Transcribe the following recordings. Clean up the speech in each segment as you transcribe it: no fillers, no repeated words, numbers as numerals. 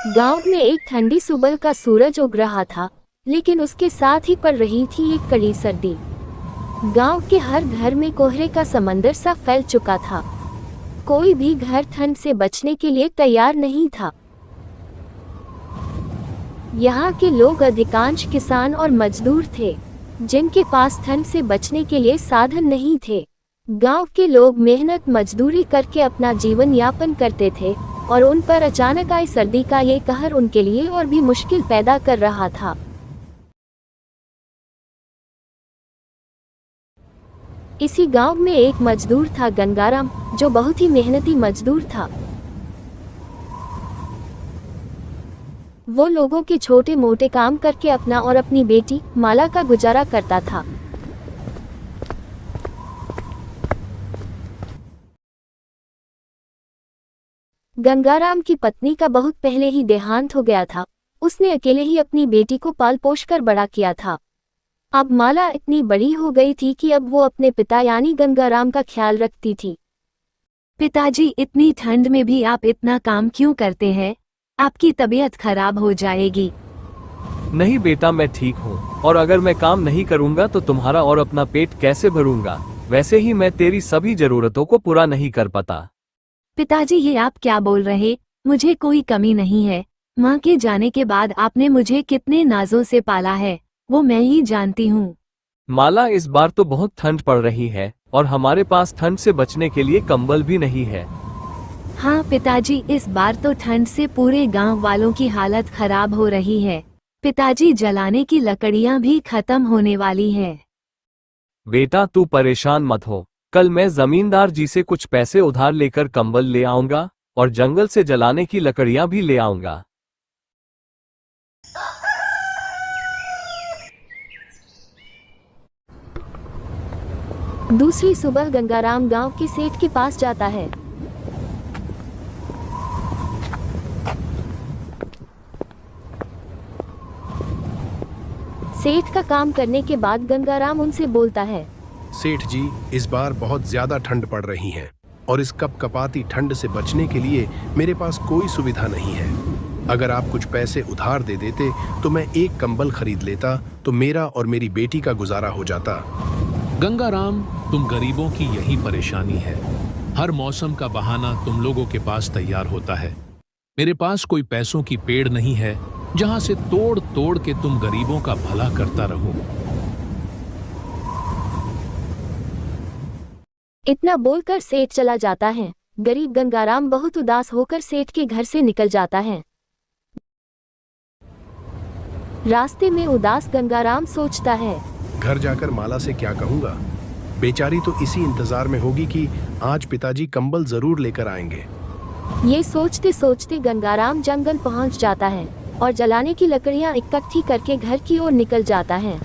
गांव में एक ठंडी सुबह का सूरज उग रहा था, लेकिन उसके साथ ही पड़ रही थी एक कड़ी सर्दी। गांव के हर घर में कोहरे का समंदर सा फैल चुका था। कोई भी घर ठंड से बचने के लिए तैयार नहीं था। यहाँ के लोग अधिकांश किसान और मजदूर थे, जिनके पास ठंड से बचने के लिए साधन नहीं थे। गांव के लोग मेहनत मजदूरी करके अपना जीवन यापन करते थे, और उन पर अचानक आई सर्दी का ये कहर उनके लिए और भी मुश्किल पैदा कर रहा था। इसी गांव में एक मजदूर था, गंगाराम, जो बहुत ही मेहनती मजदूर था। वो लोगों के छोटे मोटे काम करके अपना और अपनी बेटी माला का गुजारा करता था। गंगाराम की पत्नी का बहुत पहले ही देहांत हो गया था। उसने अकेले ही अपनी बेटी को पाल पोष कर बड़ा किया था। अब माला इतनी बड़ी हो गई थी कि अब वो अपने पिता यानी गंगाराम का ख्याल रखती थी। पिताजी, इतनी ठंड में भी आप इतना काम क्यों करते हैं? आपकी तबीयत खराब हो जाएगी। नहीं बेटा, मैं ठीक हूँ, और अगर मैं काम नहीं करूँगा तो तुम्हारा और अपना पेट कैसे भरूंगा? वैसे ही मैं तेरी सभी जरूरतों को पूरा नहीं कर पाता। पिताजी, ये आप क्या बोल रहे? मुझे कोई कमी नहीं है। माँ के जाने के बाद आपने मुझे कितने नाजों से पाला है, वो मैं ही जानती हूँ। माला, इस बार तो बहुत ठंड पड़ रही है और हमारे पास ठंड से बचने के लिए कंबल भी नहीं है। हाँ पिताजी, इस बार तो ठंड से पूरे गांव वालों की हालत खराब हो रही है। पिताजी, जलाने की लकड़ियाँ भी खत्म होने वाली हैं। बेटा, तू परेशान मत हो। कल मैं जमींदार जी से कुछ पैसे उधार लेकर कंबल ले आऊंगा और जंगल से जलाने की लकड़ियां भी ले आऊंगा। दूसरी सुबह गंगाराम गांव के सेठ के पास जाता है। सेठ का काम करने के बाद गंगाराम उनसे बोलता है, सेठ जी, इस बार बहुत ज्यादा ठंड पड़ रही है और इस कपकपाती ठंड से बचने के लिए मेरे पास कोई सुविधा नहीं है। अगर आप कुछ पैसे उधार दे देते तो मैं एक कंबल खरीद लेता, तो मेरा और मेरी बेटी का गुजारा हो जाता। गंगाराम, तुम गरीबों की यही परेशानी है। हर मौसम का बहाना तुम लोगों के पास तैयार होता है। मेरे पास कोई पैसों की पेड़ नहीं है जहां से तोड़ तोड़ के तुम गरीबों का भला करता रहूं। इतना बोलकर सेठ चला जाता है। गरीब गंगाराम बहुत उदास होकर सेठ के घर से निकल जाता है। रास्ते में उदास गंगाराम सोचता है, घर जाकर माला से क्या कहूँगा? बेचारी तो इसी इंतजार में होगी कि आज पिताजी कंबल जरूर लेकर आएंगे। ये सोचते सोचते गंगाराम जंगल पहुंच जाता है और जलाने की लकड़ियां इकट्ठी करके घर की ओर निकल जाता है।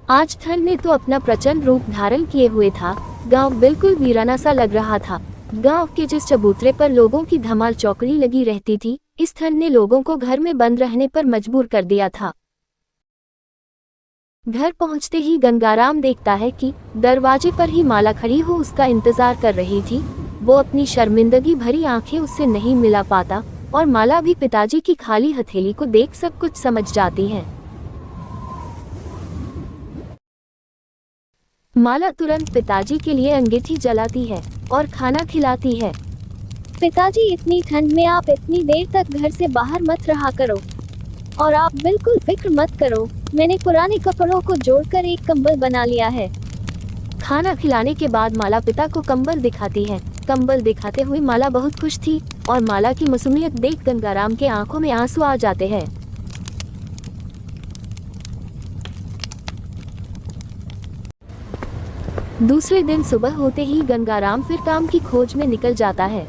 आज ठंड ने तो अपना प्रचंड रूप धारण किए हुए था। गांव बिल्कुल वीराना सा लग रहा था। गांव के जिस चबूतरे पर लोगों की धमाल चौकड़ी लगी रहती थी, इस ठंड ने लोगों को घर में बंद रहने पर मजबूर कर दिया था। घर पहुंचते ही गंगाराम देखता है कि दरवाजे पर ही माला खड़ी हो उसका इंतजार कर रही थी। वो अपनी शर्मिंदगी भरी आंखें उससे नहीं मिला पाता, और माला भी पिताजी की खाली हथेली को देख सब कुछ समझ जाती है। माला तुरंत पिताजी के लिए अंगीठी जलाती है और खाना खिलाती है। पिताजी, इतनी ठंड में आप इतनी देर तक घर से बाहर मत रहा करो, और आप बिल्कुल फिक्र मत करो, मैंने पुराने कपड़ों को जोड़कर एक कंबल बना लिया है। खाना खिलाने के बाद माला पिता को कंबल दिखाती है। कंबल दिखाते हुए माला बहुत खुश थी, और माला की मासूमियत देख गंगाराम के आंखों में आंसू आ जाते हैं। दूसरे दिन सुबह होते ही गंगाराम फिर काम की खोज में निकल जाता है।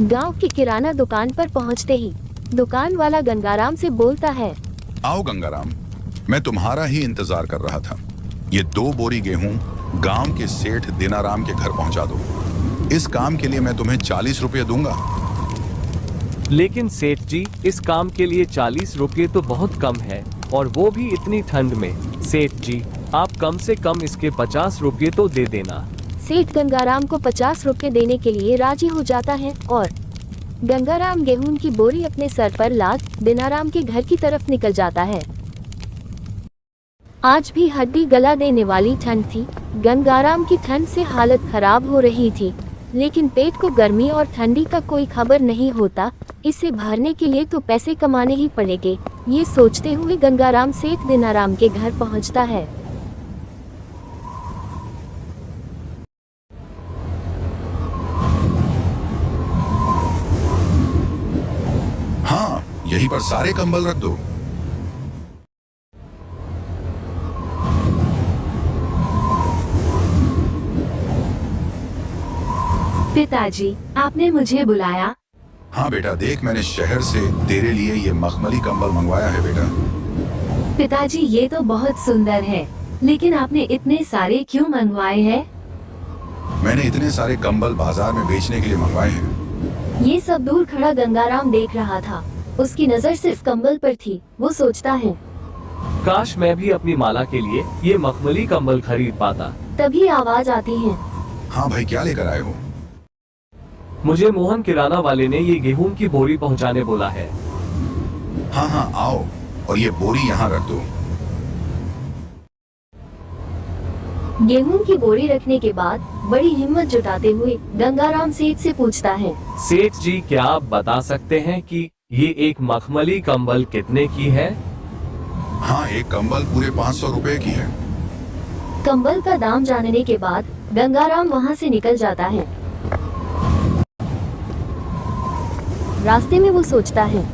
गांव की किराना दुकान पर पहुंचते ही दुकान वाला गंगाराम से बोलता है, आओ गंगाराम, मैं तुम्हारा ही इंतजार कर रहा था। ये 2 बोरी गेहूं गांव के सेठ दीनाराम के घर पहुंचा दो। इस काम के लिए मैं तुम्हें 40 रुपये दूंगा। लेकिन सेठ जी, इस काम के लिए 40 रुपये तो बहुत कम है, और वो भी इतनी ठंड में। सेठ जी, आप कम से कम इसके 50 रुपये तो दे देना। सेठ गंगाराम को 50 रुपए देने के लिए राजी हो जाता है और गंगाराम गेहूं की बोरी अपने सर पर लाद दिनाराम के घर की तरफ निकल जाता है। आज भी हड्डी गला देने वाली ठंड थी। गंगाराम की ठंड से हालत खराब हो रही थी, लेकिन पेट को गर्मी और ठंडी का कोई खबर नहीं होता। इसे भरने के लिए तो पैसे कमाने ही पड़ेंगे। ये सोचते हुए गंगाराम सेठ दिनाराम के घर पहुंचता है। हाँ, यहीं पर सारे कंबल रख दो। पिताजी, आपने मुझे बुलाया? हाँ बेटा, देख मैंने शहर से तेरे लिए ये मखमली कंबल मंगवाया है बेटा। पिताजी, ये तो बहुत सुंदर है, लेकिन आपने इतने सारे क्यों मंगवाए हैं? मैंने इतने सारे कंबल बाजार में बेचने के लिए मंगवाए हैं। ये सब दूर खड़ा गंगाराम देख रहा था। उसकी नजर सिर्फ कंबल पर थी। वो सोचता है, काश मैं भी अपनी माला के लिए ये मखमली कंबल खरीद पाता। तभी आवाज आती है। हाँ भाई, क्या लेकर आए हो? मुझे मोहन किराना वाले ने ये गेहूं की बोरी पहुंचाने बोला है। हाँ हाँ आओ, और ये बोरी यहाँ रख दो। गेहूं की बोरी रखने के बाद बड़ी हिम्मत जुटाते हुए गंगाराम सेठ से पूछता है, सेठ जी, क्या आप बता सकते हैं कि ये एक मखमली कंबल कितने की है? हाँ, एक कंबल पूरे 500 रुपए की है। कंबल का दाम जानने के बाद गंगाराम वहाँ से निकल जाता है। रास्ते में वो सोचता है,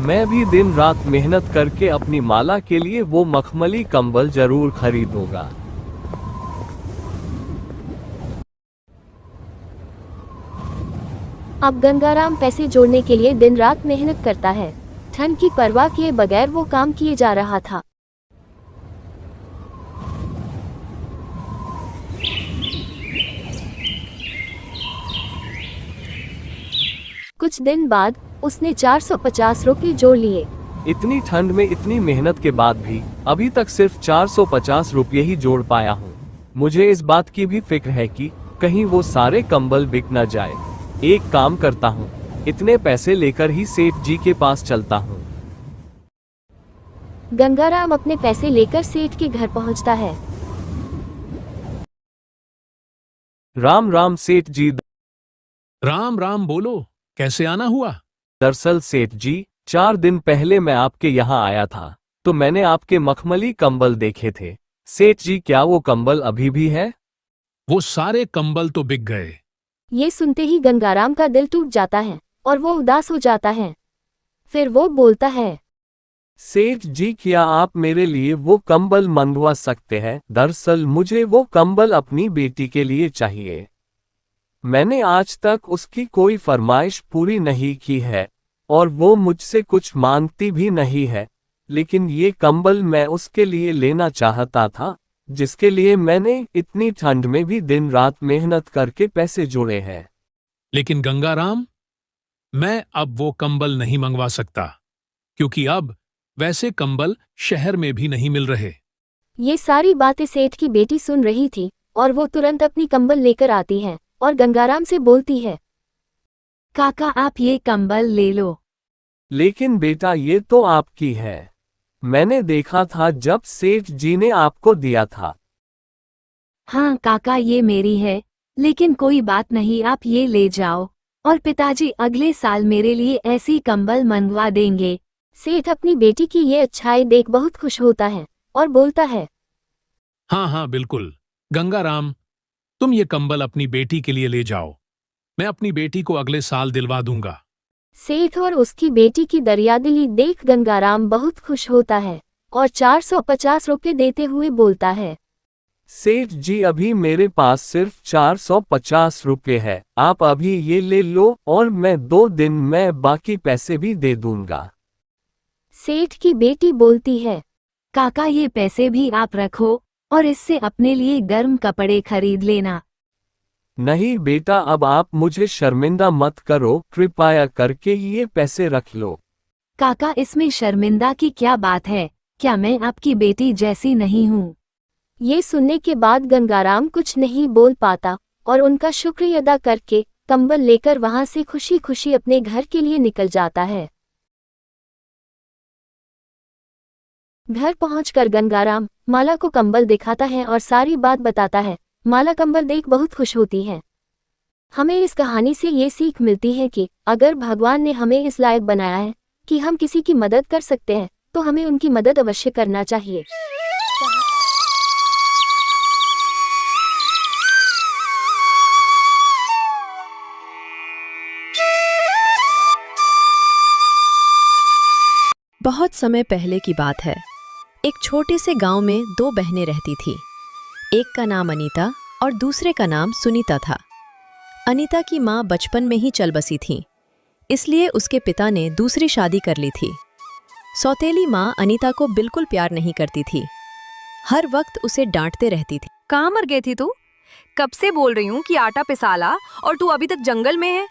मैं भी दिन रात मेहनत करके अपनी माला के लिए वो मखमली कंबल जरूर खरीदूंगा। अब गंगाराम पैसे जोड़ने के लिए दिन रात मेहनत करता है। ठंड की परवाह किए बगैर वो काम किए जा रहा था। कुछ दिन बाद उसने 450 रुपये जोड़ लिए। इतनी ठंड में इतनी मेहनत के बाद भी अभी तक सिर्फ 450 रुपये ही जोड़ पाया हूँ। मुझे इस बात की भी फिक्र है कि कहीं वो सारे कंबल बिक न जाए। एक काम करता हूँ, इतने पैसे लेकर ही सेठ जी के पास चलता हूँ। गंगाराम अपने पैसे लेकर सेठ के घर पहुँचता है। राम राम सेठ जी। राम राम, बोलो कैसे आना हुआ? दरअसल सेठ जी, 4 दिन पहले मैं आपके यहाँ आया था, तो मैंने आपके मखमली कंबल देखे थे। सेठ जी, क्या वो कंबल अभी भी है? वो सारे कंबल तो बिक गए। ये सुनते ही गंगाराम का दिल टूट जाता है और वो उदास हो जाता है। फिर वो बोलता है, सेठ जी, क्या आप मेरे लिए वो कंबल मंगवा सकते हैं? दरअसल मुझे वो कंबल अपनी बेटी के लिए चाहिए। मैंने आज तक उसकी कोई फरमाइश पूरी नहीं की है और वो मुझसे कुछ मांगती भी नहीं है, लेकिन ये कंबल मैं उसके लिए लेना चाहता था, जिसके लिए मैंने इतनी ठंड में भी दिन रात मेहनत करके पैसे जोड़े हैं। लेकिन गंगाराम, मैं अब वो कंबल नहीं मंगवा सकता, क्योंकि अब वैसे कंबल शहर में भी नहीं मिल रहे। ये सारी बातें सेठ की बेटी सुन रही थी और वो तुरंत अपनी कंबल लेकर आती है और गंगाराम से बोलती है, काका, आप ये कंबल ले लो। लेकिन बेटा, ये तो आपकी है। मैंने देखा था जब सेठ जी ने आपको दिया था। हाँ काका, ये मेरी है, लेकिन कोई बात नहीं, आप ये ले जाओ और पिताजी अगले साल मेरे लिए ऐसी कंबल मंगवा देंगे। सेठ अपनी बेटी की ये अच्छाई देख बहुत खुश होता है और बोलता है, हाँ हाँ बिल्कुल गंगाराम, तुम ये कंबल अपनी बेटी के लिए ले जाओ। मैं अपनी बेटी को अगले साल दिलवा दूंगा। सेठ और उसकी बेटी की दरियादिली देख गंगाराम बहुत खुश होता है और 450 रुपये देते हुए बोलता है, सेठ जी, अभी मेरे पास सिर्फ 450 रुपये है। आप अभी ये ले लो और मैं 2 दिन में बाकी पैसे भी दे दूंगा। सेठ की बेटी बोलती है, काका, ये पैसे भी आप रखो और इससे अपने लिए गर्म कपड़े खरीद लेना। नहीं बेटा, अब आप मुझे शर्मिंदा मत करो, कृपया करके ये पैसे रख लो। काका, इसमें शर्मिंदा की क्या बात है? क्या मैं आपकी बेटी जैसी नहीं हूँ? ये सुनने के बाद गंगाराम कुछ नहीं बोल पाता और उनका शुक्रिया अदा करके कंबल लेकर वहां से खुशी खुशी अपने घर के लिए निकल जाता है। घर पहुंचकर गंगाराम माला को कंबल दिखाता है और सारी बात बताता है। माला कंबल देख बहुत खुश होती है। हमें इस कहानी से ये सीख मिलती है कि अगर भगवान ने हमें इस लायक बनाया है कि हम किसी की मदद कर सकते हैं तो हमें उनकी मदद अवश्य करना चाहिए। बहुत समय पहले की बात है। एक छोटे से गांव में दो बहनें रहती थीं। एक का नाम अनीता और दूसरे का नाम सुनीता था। अनीता की माँ बचपन में ही चल बसी थी, इसलिए उसके पिता ने दूसरी शादी कर ली थी। सौतेली माँ अनीता को बिल्कुल प्यार नहीं करती थी, हर वक्त उसे डांटते रहती थी। कहाँ मर गई थी तू? कब से बोल रही हूँ कि आटा पिसाला और तू अभी तक जंगल में है।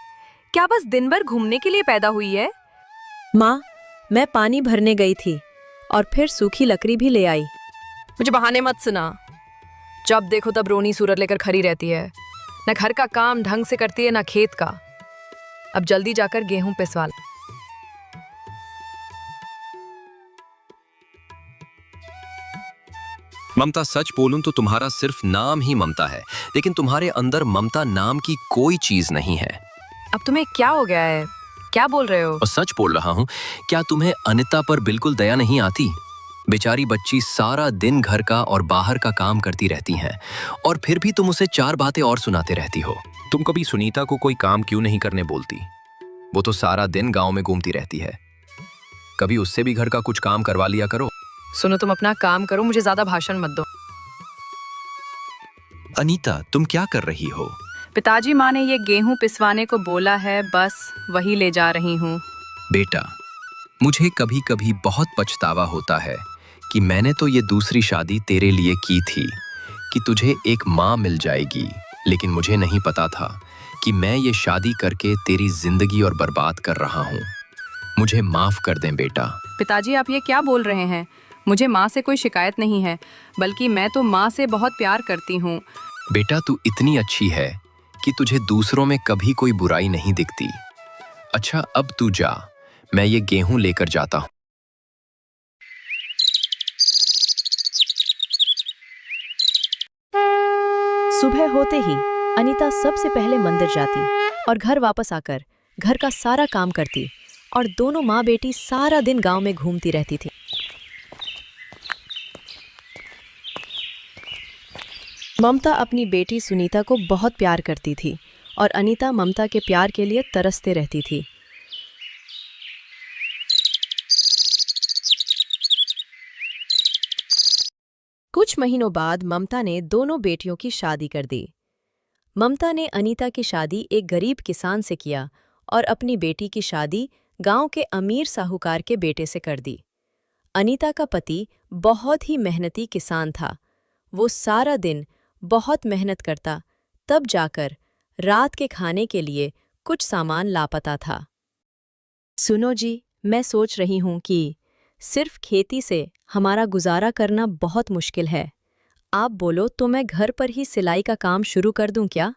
क्या बस दिन भर घूमने के लिए पैदा हुई है? माँ, मैं पानी भरने गई थी और फिर सूखी लकड़ी भी ले आई। मुझे बहाने मत सुना। जब देखो तब रोनी सूरत लेकर खड़ी रहती है। न घर का काम ढंग से करती है, न खेत का। अब जल्दी जाकर गेहूं पिसवा ला। ममता, सच बोलूं तो तुम्हारा सिर्फ नाम ही ममता है, लेकिन तुम्हारे अंदर ममता नाम की कोई चीज नहीं है। अब तुम्हें क्या हो गया है? क्या बोल रहे हो? और सच बोल रहा हूं। क्या तुम्हें अनिता पर बिल्कुल दया नहीं आती? बेचारी बच्ची सारा दिन घर का और बाहर का काम करती रहती हैं, और फिर भी तुम उसे चार बातें और सुनाते रहती हो। तुम कभी सुनीता को कोई काम क्यों नहीं करने बोलती? वो तो सारा दिन गांव में घूमती रहती है। कभी उससे भी घर का कुछ काम करवा लिया करो। सुनो, तुम अपना काम करो, मुझे ज्यादा भाषण मत दो। अनीता, तुम क्या कर रही हो? पिताजी, माँ ने ये गेहूं पिसवाने को बोला है, बस वही ले जा रही हूँ। बेटा, मुझे कभी कभी बहुत पछतावा होता है कि मैंने तो ये दूसरी शादी तेरे लिए की थी कि तुझे एक माँ मिल जाएगी, लेकिन मुझे नहीं पता था कि मैं ये शादी करके तेरी जिंदगी और बर्बाद कर रहा हूँ। मुझे माफ कर दें बेटा। पिताजी, आप ये क्या बोल रहे हैं? मुझे माँ से कोई शिकायत नहीं है, बल्कि मैं तो माँ से बहुत प्यार करती हूँ। बेटा, तू इतनी अच्छी है कि तुझे दूसरों में कभी कोई बुराई नहीं दिखती। अच्छा, अब तू जा, मैं ये गेहूं लेकर जाता हूँ। सुबह होते ही अनीता सबसे पहले मंदिर जाती और घर वापस आकर घर का सारा काम करती, और दोनों माँ बेटी सारा दिन गांव में घूमती रहती थी। ममता अपनी बेटी सुनीता को बहुत प्यार करती थी और अनीता ममता के प्यार के लिए तरसते रहती थी। कुछ महीनों बाद ममता ने दोनों बेटियों की शादी कर दी। ममता ने अनीता की शादी एक गरीब किसान से किया और अपनी बेटी की शादी गांव के अमीर साहूकार के बेटे से कर दी। अनीता का पति बहुत ही मेहनती किसान था। वो सारा दिन बहुत मेहनत करता, तब जाकर रात के खाने के लिए कुछ सामान लापता था। सुनो जी, मैं सोच रही हूँ कि सिर्फ खेती से हमारा गुजारा करना बहुत मुश्किल है। आप बोलो तो मैं घर पर ही सिलाई का काम शुरू कर दूं क्या?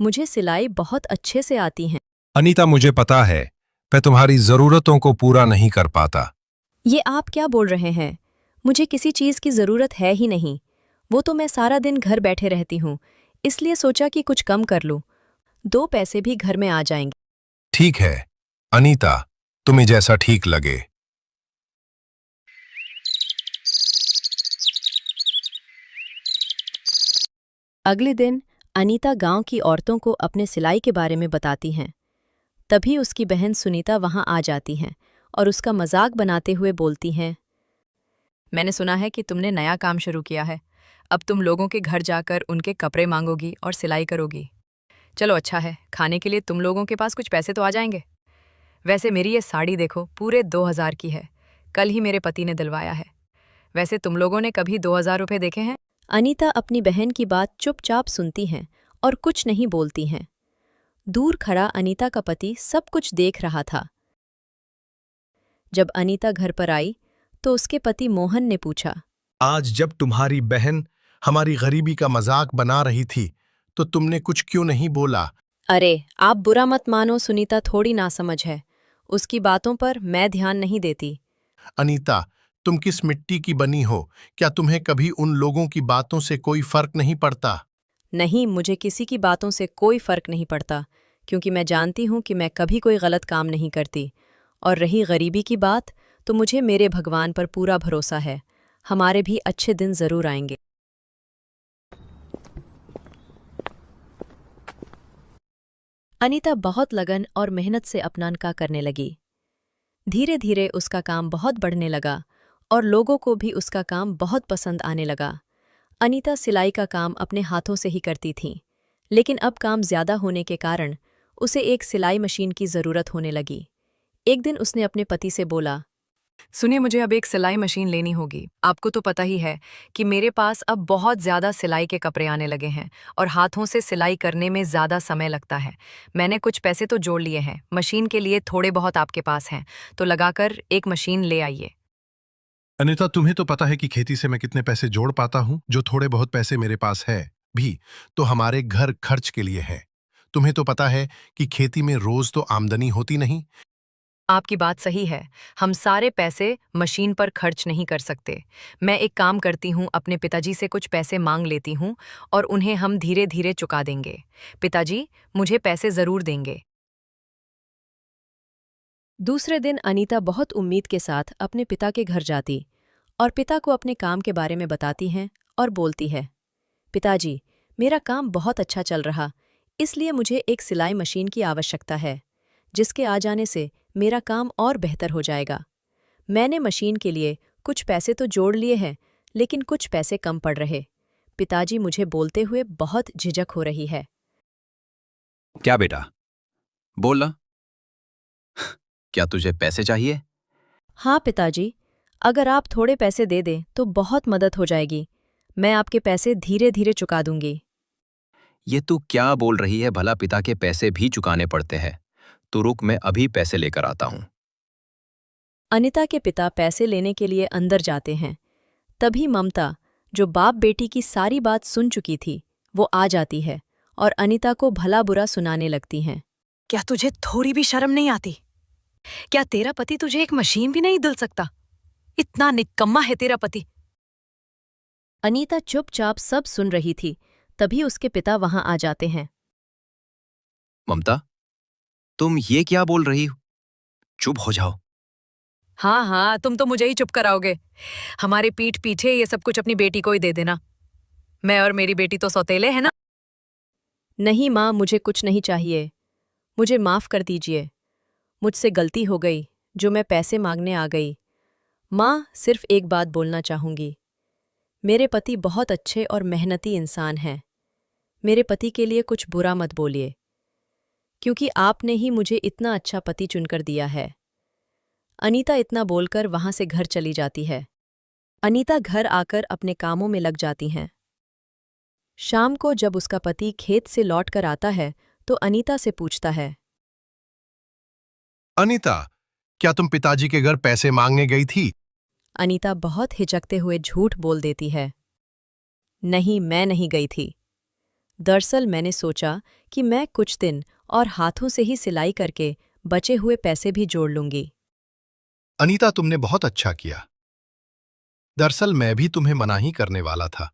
मुझे सिलाई बहुत अच्छे से आती है। अनीता, मुझे पता है मैं तुम्हारी जरूरतों को पूरा नहीं कर पाता। ये आप क्या बोल रहे हैं? मुझे किसी चीज़ की ज़रूरत है ही नहीं। वो तो मैं सारा दिन घर बैठे रहती हूँ, इसलिए सोचा कि कुछ कम कर लूँ, 2 पैसे भी घर में आ जाएंगे। ठीक है अनीता, तुम्हें जैसा ठीक लगे। अगले दिन अनीता गांव की औरतों को अपने सिलाई के बारे में बताती हैं। तभी उसकी बहन सुनीता वहां आ जाती हैं और उसका मजाक बनाते हुए बोलती हैं, मैंने सुना है कि तुमने नया काम शुरू किया है। अब तुम लोगों के घर जाकर उनके कपड़े मांगोगी और सिलाई करोगी। चलो अच्छा है, खाने के लिए तुम लोगों के पास कुछ पैसे तो आ जाएंगे। वैसे मेरी ये साड़ी देखो, पूरे 2000 की है। कल ही मेरे पति ने दिलवाया है। वैसे तुम लोगों ने कभी 2000 रुपये देखे हैं? अनीता अपनी बहन की बात चुपचाप सुनती हैं और कुछ नहीं बोलती हैं। दूर खड़ा अनीता का पति सब कुछ देख रहा था। जब अनीता घर पर आई तो उसके पति मोहन ने पूछा, आज जब तुम्हारी बहन हमारी गरीबी का मजाक बना रही थी, तो तुमने कुछ क्यों नहीं बोला? अरे आप बुरा मत मानो, सुनीता थोड़ी नासमझ है। उसकी बातों पर मैं ध्यान नहीं देती। अनीता, तुम किस मिट्टी की बनी हो? क्या तुम्हें कभी उन लोगों की बातों से कोई फर्क नहीं पड़ता? नहीं, मुझे किसी की बातों से कोई फर्क नहीं पड़ता, क्योंकि मैं जानती हूँ कि मैं कभी कोई गलत काम नहीं करती। और रही गरीबी की बात, तो मुझे मेरे भगवान पर पूरा भरोसा है। हमारे भी अच्छे दिन जरूर आएंगे। अनीता बहुत लगन और मेहनत से अपना काम करने लगी। धीरे धीरे उसका काम बहुत बढ़ने लगा और लोगों को भी उसका काम बहुत पसंद आने लगा। अनीता सिलाई का काम अपने हाथों से ही करती थी, लेकिन अब काम ज्यादा होने के कारण उसे एक सिलाई मशीन की जरूरत होने लगी। एक दिन उसने अपने पति से बोला, सुनिए, मुझे अब एक सिलाई मशीन लेनी होगी। आपको तो पता ही है कि मेरे पास अब बहुत ज़्यादा सिलाई के कपड़े आने लगे हैं और हाथों से सिलाई करने में ज़्यादा समय लगता है। मैंने कुछ पैसे तो जोड़ लिए हैं, मशीन के लिए थोड़े बहुत आपके पास हैं, तो लगाकर एक मशीन ले आइए। अनीता, तुम्हें तो पता है कि खेती से मैं कितने पैसे जोड़ पाता हूँ। जो थोड़े बहुत पैसे मेरे पास है भी तो हमारे घर खर्च के लिए है। तुम्हें तो पता है कि खेती में रोज तो आमदनी होती नहीं। आपकी बात सही है, हम सारे पैसे मशीन पर खर्च नहीं कर सकते। मैं एक काम करती हूँ, अपने पिताजी से कुछ पैसे मांग लेती हूँ और उन्हें हम धीरे धीरे चुका देंगे। पिताजी मुझे पैसे ज़रूर देंगे। दूसरे दिन अनीता बहुत उम्मीद के साथ अपने पिता के घर जाती और पिता को अपने काम के बारे में बताती हैं और बोलती है, पिताजी, मेरा काम बहुत अच्छा चल रहा, इसलिए मुझे एक सिलाई मशीन की आवश्यकता है, जिसके आ जाने से मेरा काम और बेहतर हो जाएगा। मैंने मशीन के लिए कुछ पैसे तो जोड़ लिए हैं, लेकिन कुछ पैसे कम पड़ रहे। पिताजी मुझे बोलते हुए बहुत झिझक हो रही है। क्या बेटा, बोलना। क्या तुझे पैसे चाहिए? हाँ पिताजी, अगर आप थोड़े पैसे दे दें तो बहुत मदद हो जाएगी। मैं आपके पैसे धीरे धीरे चुका दूंगी। ये तू क्या बोल रही है? भला पिता के पैसे भी चुकाने पड़ते हैं? तो रुक, मैं अभी पैसे लेकर आता हूं। अनीता के पिता पैसे लेने के लिए अंदर जाते हैं। तभी ममता, जो बाप बेटी की सारी बात सुन चुकी थी, वो आ जाती है और अनीता को भला बुरा सुनाने लगती हैं। क्या तुझे थोड़ी भी शर्म नहीं आती? क्या तेरा पति तुझे एक मशीन भी नहीं दिल सकता? इतना निकम्मा है तेरा पति। अनीता चुपचाप सब सुन रही थी, तभी उसके पिता वहां आ जाते हैं। ममता, तुम ये क्या बोल रही हो? चुप हो जाओ। हाँ हाँ, तुम तो मुझे ही चुप कराओगे। हमारे पीठ पीछे ये सब कुछ अपनी बेटी को ही दे देना। मैं और मेरी बेटी तो सौतेले हैं ना। नहीं माँ, मुझे कुछ नहीं चाहिए। मुझे माफ कर दीजिए। मुझसे गलती हो गई जो मैं पैसे मांगने आ गई। माँ, सिर्फ एक बात बोलना चाहूंगी। मेरे पति बहुत अच्छे और मेहनती इंसान हैं। मेरे पति के लिए कुछ बुरा मत बोलिए, क्योंकि आपने ही मुझे इतना अच्छा पति चुनकर दिया है। अनीता इतना बोलकर वहां से घर चली जाती है। अनीता घर आकर अपने कामों में लग जाती हैं। शाम को जब उसका पति खेत से लौटकर आता है तो अनीता से पूछता है, अनीता, क्या तुम पिताजी के घर पैसे मांगने गई थी? अनीता बहुत हिचकते हुए झूठ बोल देती है, नहीं, मैं नहीं गई थी। दरअसल मैंने सोचा कि मैं कुछ दिन और हाथों से ही सिलाई करके बचे हुए पैसे भी जोड़ लूंगी। अनीता, तुमने बहुत अच्छा किया। दरअसल मैं भी तुम्हें मना ही करने वाला था।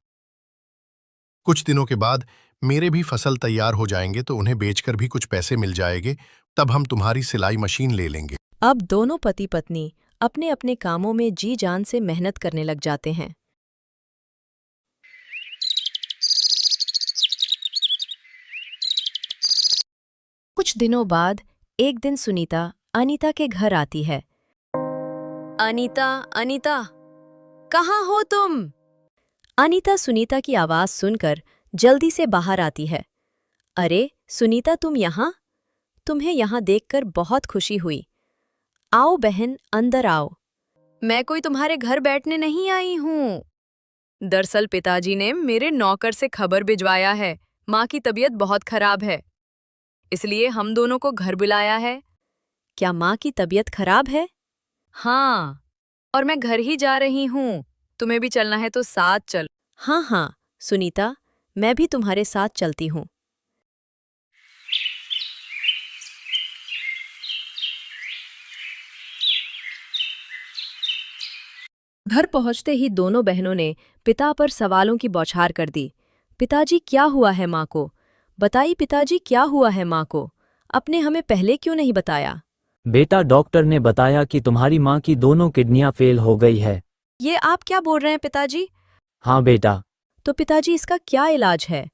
कुछ दिनों के बाद मेरे भी फसल तैयार हो जाएंगे तो उन्हें बेचकर भी कुछ पैसे मिल जाएंगे, तब हम तुम्हारी सिलाई मशीन ले लेंगे। अब दोनों पति पत्नी अपने अपने कामों में जी जान से मेहनत करने लग जाते हैं। कुछ दिनों बाद एक दिन सुनीता अनीता के घर आती है। अनीता, अनीता, कहाँ हो तुम? अनीता सुनीता की आवाज सुनकर जल्दी से बाहर आती है। अरे सुनीता, तुम यहाँ? तुम्हें यहाँ देखकर बहुत खुशी हुई। आओ बहन, अंदर आओ। मैं कोई तुम्हारे घर बैठने नहीं आई हूँ। दरअसल पिताजी ने मेरे नौकर से खबर भिजवाया है, माँ की तबीयत बहुत खराब है, इसलिए हम दोनों को घर बुलाया है। क्या माँ की तबीयत खराब है? हाँ, और मैं घर ही जा रही हूँ। तुम्हें भी चलना है तो साथ चल। हाँ हाँ, सुनीता, मैं भी तुम्हारे साथ चलती हूँ। घर पहुंचते ही दोनों बहनों ने पिता पर सवालों की बौछार कर दी। पिताजी, क्या हुआ है माँ को? बताइए पिताजी, क्या हुआ है माँ को? आपने हमें पहले क्यों नहीं बताया? बेटा, डॉक्टर ने बताया कि तुम्हारी माँ की दोनों किडनियां फेल हो गई है। ये आप क्या बोल रहे हैं पिताजी? हाँ बेटा। तो पिताजी, इसका क्या इलाज है?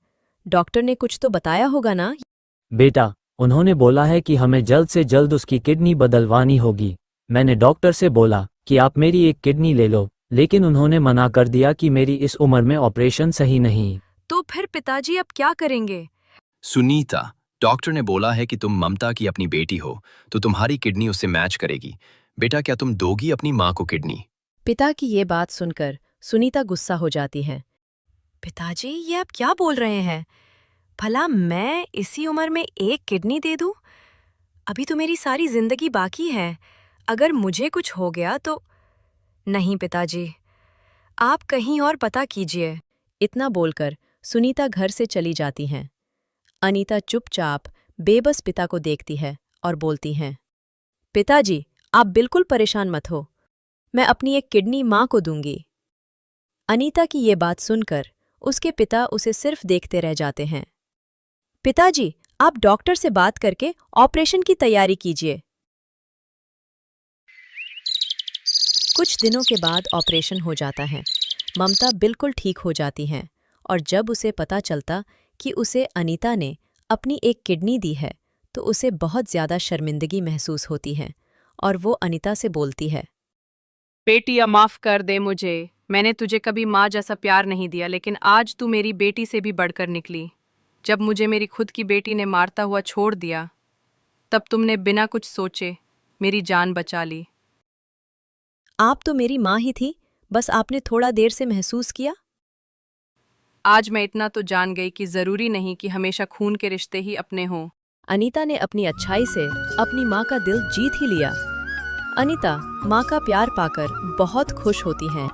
डॉक्टर ने कुछ तो बताया होगा ना? बेटा, उन्होंने बोला है कि हमें जल्द से जल्द उसकी किडनी बदलवानी होगी। मैंने डॉक्टर से बोला कि आप मेरी एक किडनी ले लो, लेकिन उन्होंने मना कर दिया कि मेरी इस उम्र में ऑपरेशन सही नहीं। तो फिर पिताजी अब क्या करेंगे? सुनीता, डॉक्टर ने बोला है कि तुम ममता की अपनी बेटी हो, तो तुम्हारी किडनी उससे मैच करेगी। बेटा, क्या तुम दोगी अपनी माँ को किडनी? पिता की ये बात सुनकर सुनीता गुस्सा हो जाती है। पिताजी, ये आप क्या बोल रहे हैं? भला मैं इसी उम्र में एक किडनी दे दूं? अभी तो मेरी सारी जिंदगी बाकी है। अगर मुझे कुछ हो गया तो... नहीं पिताजी, आप कहीं और पता कीजिए। इतना बोलकर सुनीता घर से चली जाती हैं। अनीता चुपचाप बेबस पिता को देखती है और बोलती हैं, पिताजी, आप बिल्कुल परेशान मत हो, मैं अपनी एक किडनी माँ को दूंगी। अनीता की ये बात सुनकर उसके पिता उसे सिर्फ देखते रह जाते हैं। पिताजी, आप डॉक्टर से बात करके ऑपरेशन की तैयारी कीजिए। कुछ दिनों के बाद ऑपरेशन हो जाता है। ममता बिल्कुल ठीक हो जाती हैं और जब उसे पता चलता कि उसे अनीता ने अपनी एक किडनी दी है तो उसे बहुत ज़्यादा शर्मिंदगी महसूस होती है और वो अनीता से बोलती है, बेटिया, माफ कर दे मुझे। मैंने तुझे कभी माँ जैसा प्यार नहीं दिया, लेकिन आज तू मेरी बेटी से भी बढ़कर निकली। जब मुझे मेरी खुद की बेटी ने मारता हुआ छोड़ दिया, तब तुमने बिना कुछ सोचे मेरी जान बचा ली। आप तो मेरी माँ ही थी, बस आपने थोड़ा देर से महसूस किया। आज मैं इतना तो जान गई कि जरूरी नहीं कि हमेशा खून के रिश्ते ही अपने हों। अनीता ने अपनी अच्छाई से अपनी माँ का दिल जीत ही लिया। अनीता माँ का प्यार पाकर बहुत खुश होती हैं।